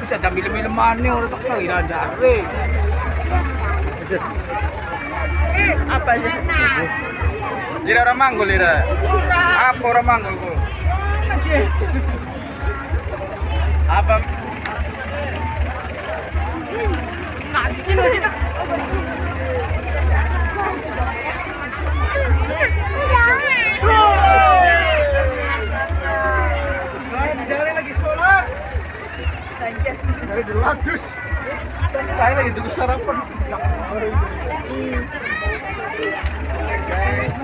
Bisa jambil-jambil mana orang tak tahu dah jari. Apa aja? Lira orang manggul lira. Apa orang manggul ku? Apa? Jari lagi sholat. Jari dilatus. Tahu lagi tunggu sarapan. Guys.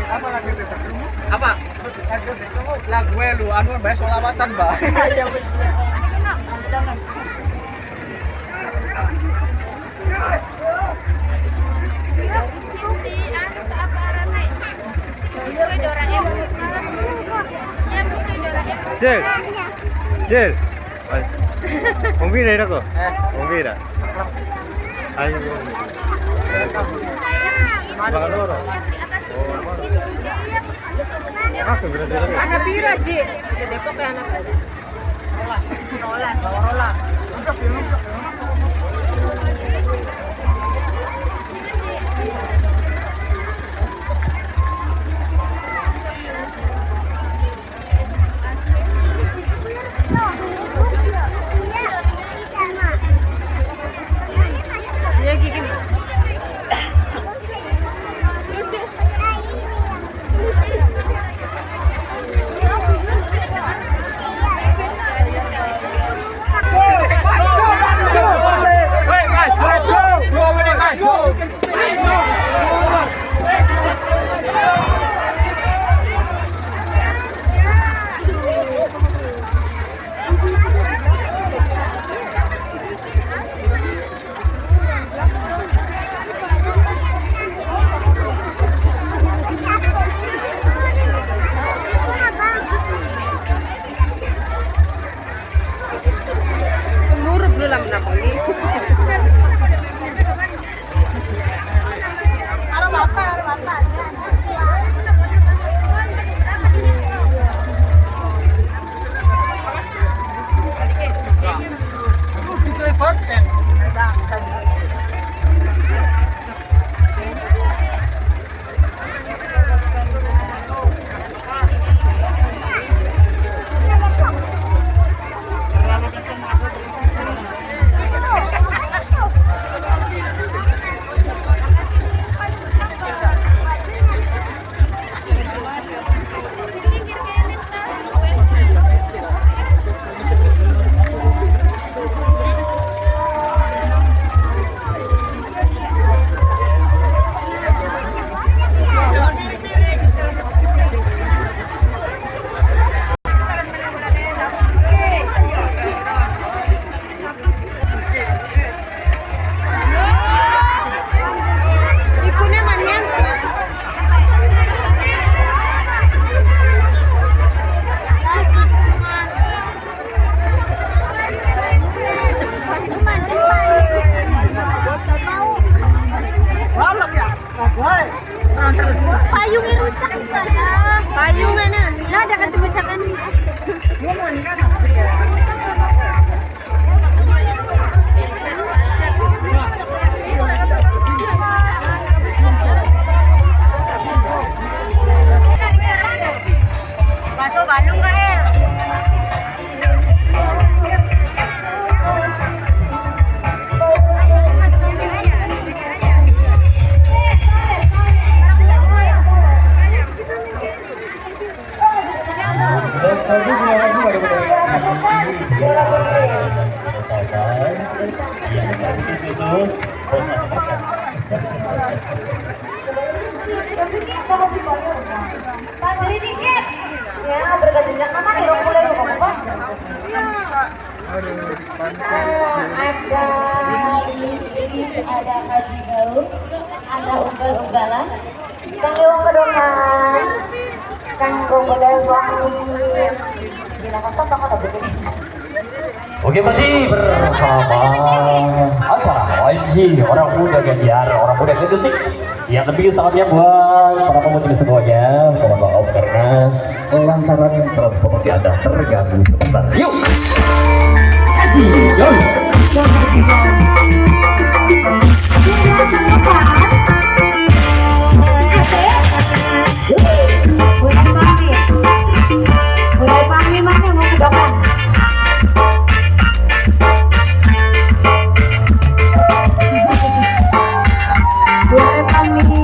Apa lagi itu? Apa? Lagu lu anu bahas sholawatan, Mbak. Iya, Jel. Jel. Umbira ira ko? Umbira. Ayo. Bangalore. Apa berarti? Anak pira, Ji? Di Depok ya anak. Rolas. Rolas. Ya gigi. Payungnya rusak sekarang. Payungnya Nah, ada kata gucakan. Masuk Bandung nggak El? Pak, beli tiket. Ya, bergantinya kemana ya? Ada Haji Galuh, ada ugal-ugalan, kang iwang kedongan, kang gombodan wangi, sila kasapa kada begini. Oke, masih bersama acara OMG Orang Muda Ganjar, Orang Muda Gegesik. Yang lebih saatnya buat para pemudik semuanya, mohon maaf karena lancaran transportasi Anda terganggu sebentar. Yuk, Haji, yuk. Mulai pagi mana mau kedokan? Mulai pagi.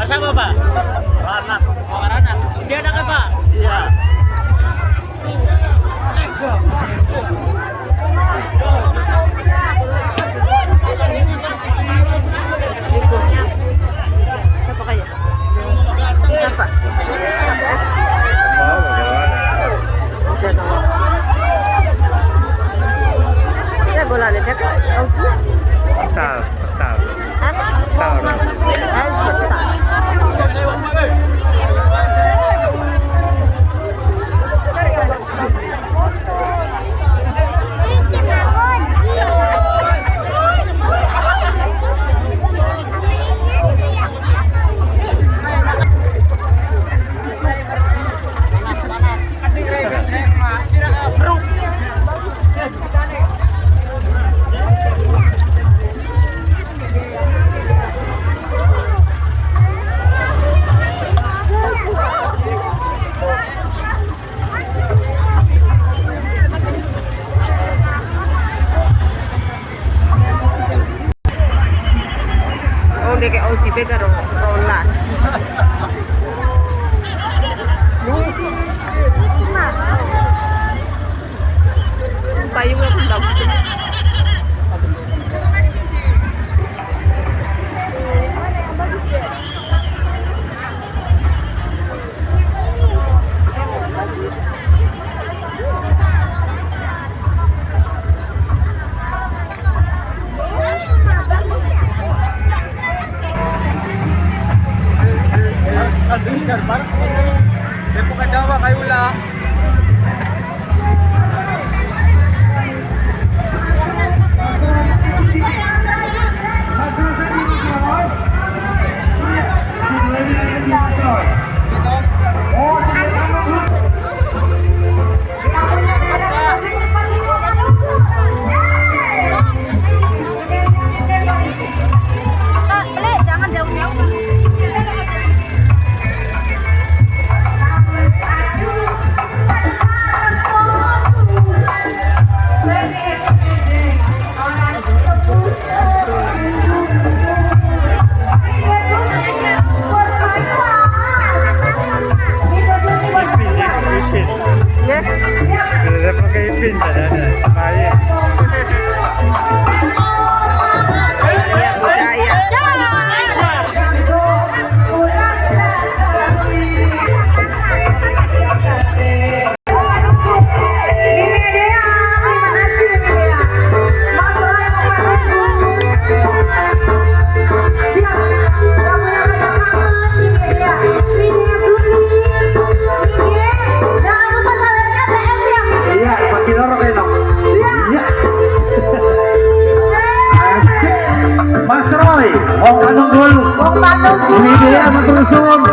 siapa, Pak? Rana. Oh, Rana. Dia anaknya, Pak? Iya. Siapa kaya? Siapa? Mau bagaimana? Ya bola ada kak. Tahu. Tahu. Harus besar. Dia kayak OCP kan rolas. Payung aku bagus. Depok Jawa kayo lang. Jangan jauh-jauh. Sudah pakai pin ada. Baik. Mas Roy, Wong Bandung dulu. Ini dia mentelusung.